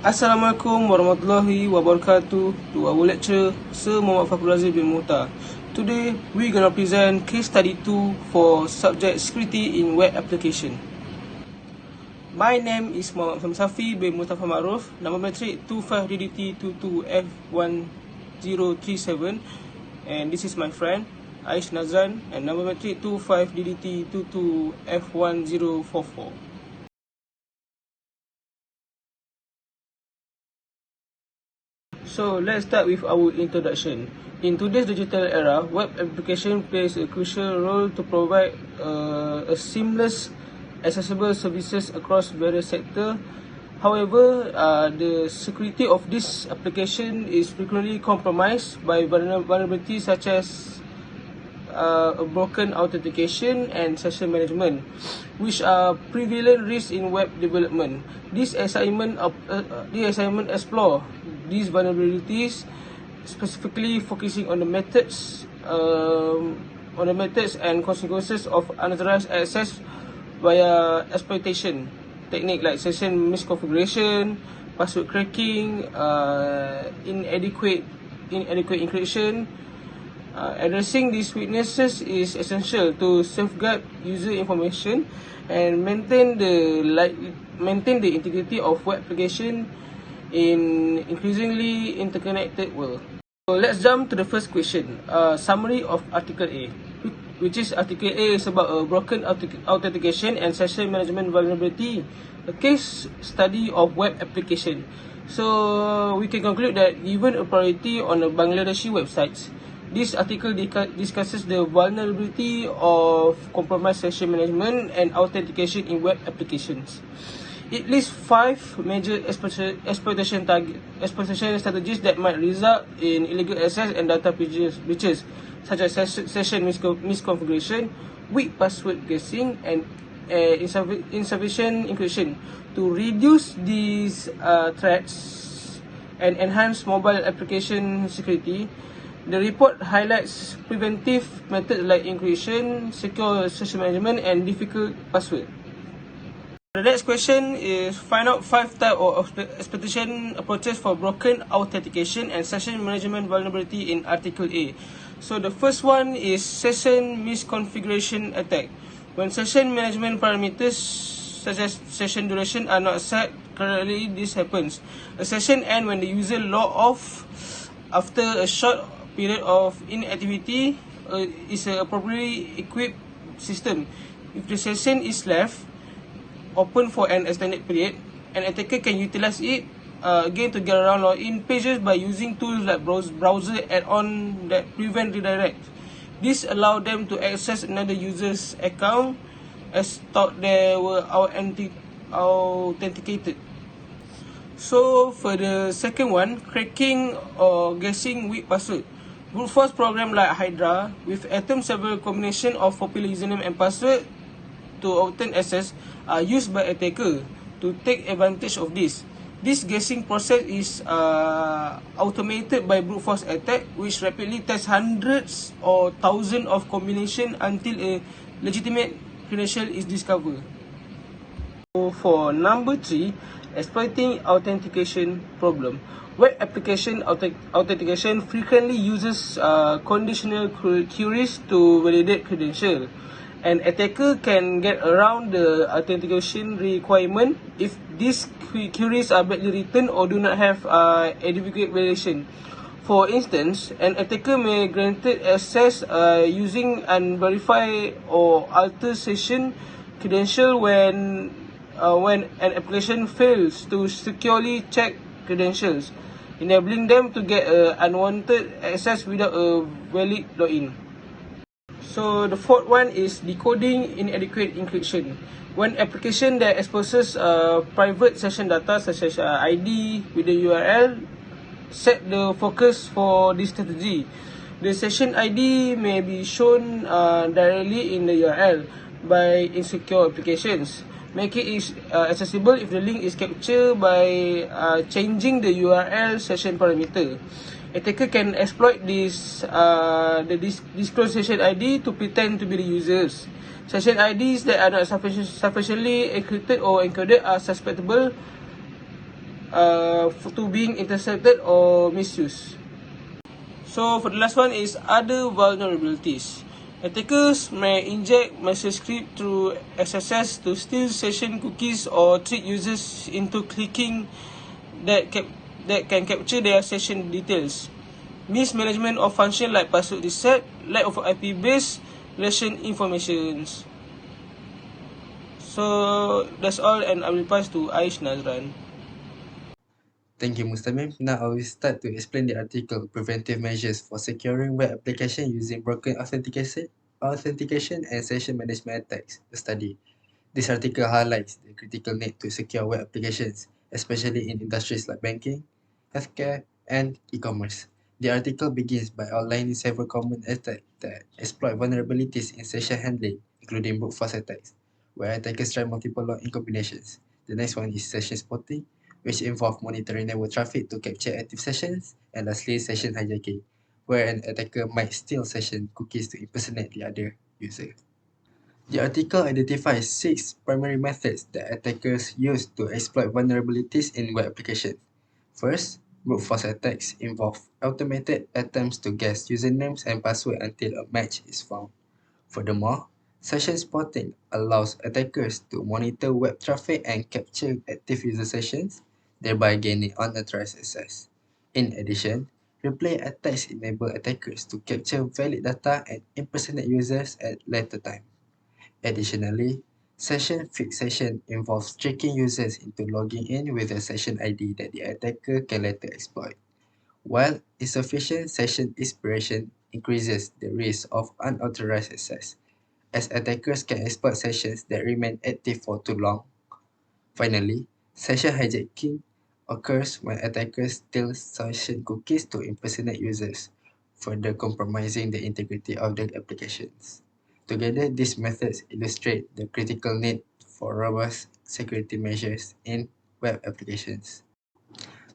Assalamualaikum warahmatullahi wabarakatuh. To our lecturer, Sir Muhammad Fakrul Aziz bin Muhtar. Today, we're gonna present case study 2 for subject security in web application. My name is Muhammad Safi bin Mustafa Maruf. Number metric 25DDT22F1037. And this is my friend, Aish Nazran. And number metric 25DDT22F1044. So let's start with our introduction. In today's digital era, web application plays a crucial role to provide a seamless, accessible services across various sectors. However, the security of this application is frequently compromised by vulnerabilities such as a broken authentication and session management, which are prevalent risks in web development. This assignment explore these vulnerabilities, specifically focusing on the methods and consequences of unauthorized access via exploitation technique like session misconfiguration, password cracking, inadequate encryption. Addressing these weaknesses is essential to safeguard user information and maintain the integrity of web application in increasingly interconnected world. So let's jump to the first question. Summary of Article A, which is Article A is about a broken authentication and session management vulnerability, a case study of web application. So we can conclude that given a priority on the Bangladeshi websites, this article discusses the vulnerability of compromised session management and authentication in web applications. It lists 5 major exploitation strategies that might result in illegal access and data breaches, such as session misconfiguration, weak password guessing, and insufficient encryption. To reduce these threats and enhance mobile application security, the report highlights preventive methods like encryption, secure session management, and difficult password. The next question is find out 5 types of exploitation approaches for broken authentication and session management vulnerability in Article A. So the first one is session misconfiguration attack. When session management parameters such as session duration are not set correctly, this happens. A session ends when the user log off after a short period of inactivity. Is an appropriately equipped system. If the session is left open for an extended period, an attacker can utilize it again to get around login pages by using tools like browser add-on that prevent redirect. This allows them to access another user's account as thought they were authenticated. So for the second one, cracking or guessing weak password. Brute force program like Hydra, with attempt several combination of popular username and password to obtain access, are used by attacker to take advantage of this. This guessing process is automated by brute force attack, which rapidly tests hundreds or thousands of combinations until a legitimate credential is discovered. So for number 3, exploiting authentication problem. Web application authentication frequently uses conditional queries to validate credentials. An attacker can get around the authentication requirement if these queries are badly written or do not have adequate validation. For instance, an attacker may grant access using unverified or altered session credential when an application fails to securely check credentials, enabling them to get unwanted access without a valid login. So the fourth one is decoding inadequate encryption. When application that exposes private session data such as ID with the URL, set the focus for this strategy. The session ID may be shown directly in the URL by insecure applications. Make it accessible if the link is captured by changing the URL session parameter. Attacker can exploit this disclosed session ID to pretend to be the users. Session IDs that are not sufficiently encrypted or encoded are susceptible to being intercepted or misused. So for the last one is other vulnerabilities. Attackers may inject message script through SSS to steal session cookies or trick users into clicking that can capture their session details. Mismanagement of function like password reset, lack of IP-based relation informations. So that's all, and I will pass to Aish Nazran. Thank you, Mustamim. Now I will start to explain the article Preventive Measures for Securing Web Application Using Broken Authentication and Session Management Attacks, the study. This article highlights the critical need to secure web applications, especially in industries like banking, healthcare, and e-commerce. The article begins by outlining several common attacks that exploit vulnerabilities in session handling, including brute force attacks, where attackers try multiple login combinations. The next one is session spotting, which involve monitoring network traffic to capture active sessions, and lastly, session hijacking, where an attacker might steal session cookies to impersonate the other user. The article identifies 6 primary methods that attackers use to exploit vulnerabilities in web applications. First, brute force attacks involve automated attempts to guess usernames and passwords until a match is found. Furthermore, session spotting allows attackers to monitor web traffic and capture active user sessions, thereby gaining unauthorized access. In addition, replay attacks enable attackers to capture valid data and impersonate users at later time. Additionally, session fixation involves tricking users into logging in with a session ID that the attacker can later exploit, while insufficient session expiration increases the risk of unauthorized access, as attackers can exploit sessions that remain active for too long. Finally, session hijacking occurs when attackers steal session cookies to impersonate users, further compromising the integrity of the applications. Together, these methods illustrate the critical need for robust security measures in web applications.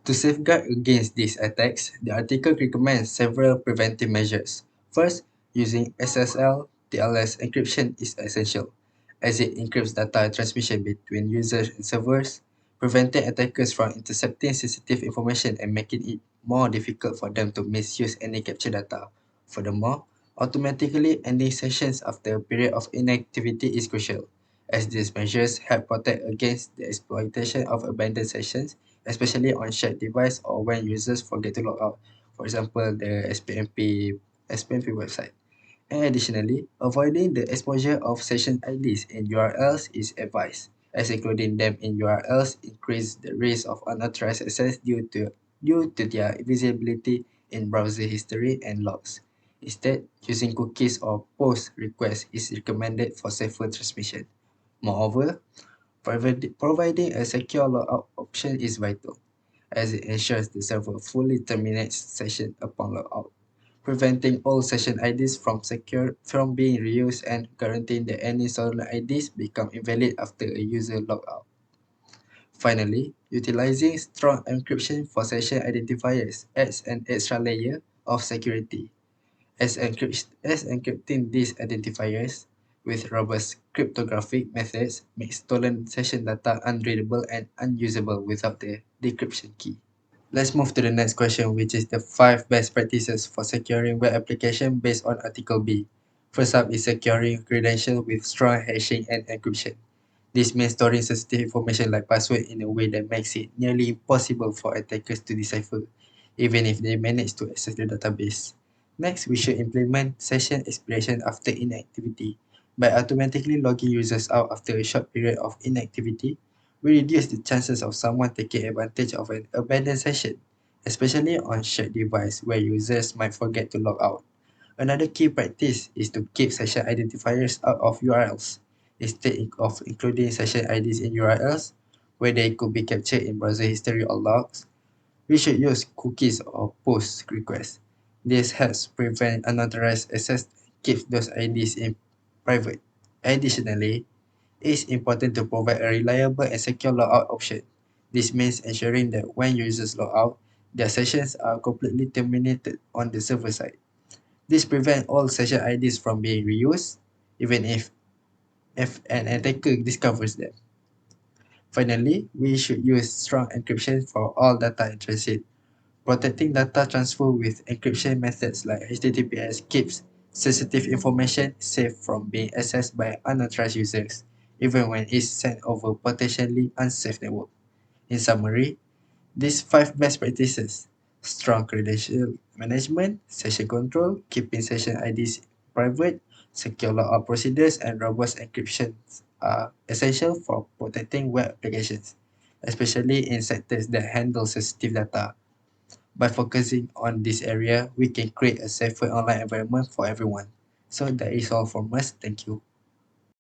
To safeguard against these attacks, the article recommends several preventive measures. First, using SSL TLS encryption is essential, as it encrypts data transmission between users and servers, preventing attackers from intercepting sensitive information and making it more difficult for them to misuse any captured data. Furthermore, automatically ending sessions after a period of inactivity is crucial, as these measures help protect against the exploitation of abandoned sessions, especially on shared device or when users forget to log out, for example, the SPMP website. And additionally, avoiding the exposure of session IDs in URLs is advised, as including them in URLs increase the risk of unauthorized access due to their visibility in browser history and logs. Instead, using cookies or post requests is recommended for safer transmission. Moreover, providing a secure logout option is vital, as it ensures the server fully terminates session upon logout, preventing all session IDs from being reused and guaranteeing that any stolen IDs become invalid after a user logout. Finally, utilizing strong encryption for session identifiers adds an extra layer of security, as encrypting these identifiers with robust cryptographic methods makes stolen session data unreadable and unusable without the decryption key. Let's move to the next question, which is the 5 best practices for securing web application based on Article B. First up is securing credentials with strong hashing and encryption. This means storing sensitive information like password in a way that makes it nearly impossible for attackers to decipher, even if they manage to access the database. Next, we should implement session expiration after inactivity. By automatically logging users out after a short period of inactivity, we reduce the chances of someone taking advantage of an abandoned session, especially on shared device where users might forget to log out. Another key practice is to keep session identifiers out of URLs, instead of including session IDs in URLs, where they could be captured in browser history or logs. We should use cookies or post requests. This helps prevent unauthorized access and keeps those IDs in private. Additionally, it is important to provide a reliable and secure logout option. This means ensuring that when users log out, their sessions are completely terminated on the server side. This prevents all session IDs from being reused, even if an attacker discovers them. Finally, we should use strong encryption for all data in transit. Protecting data transfer with encryption methods like HTTPS keeps sensitive information safe from being accessed by unauthorized users, even when it's sent over potentially unsafe network. In summary, these 5 best practices: strong credential management, session control, keeping session IDs private, secure logout procedures, and robust encryption are essential for protecting web applications, especially in sectors that handle sensitive data. By focusing on this area, we can create a safer online environment for everyone. So that is all from us. Thank you.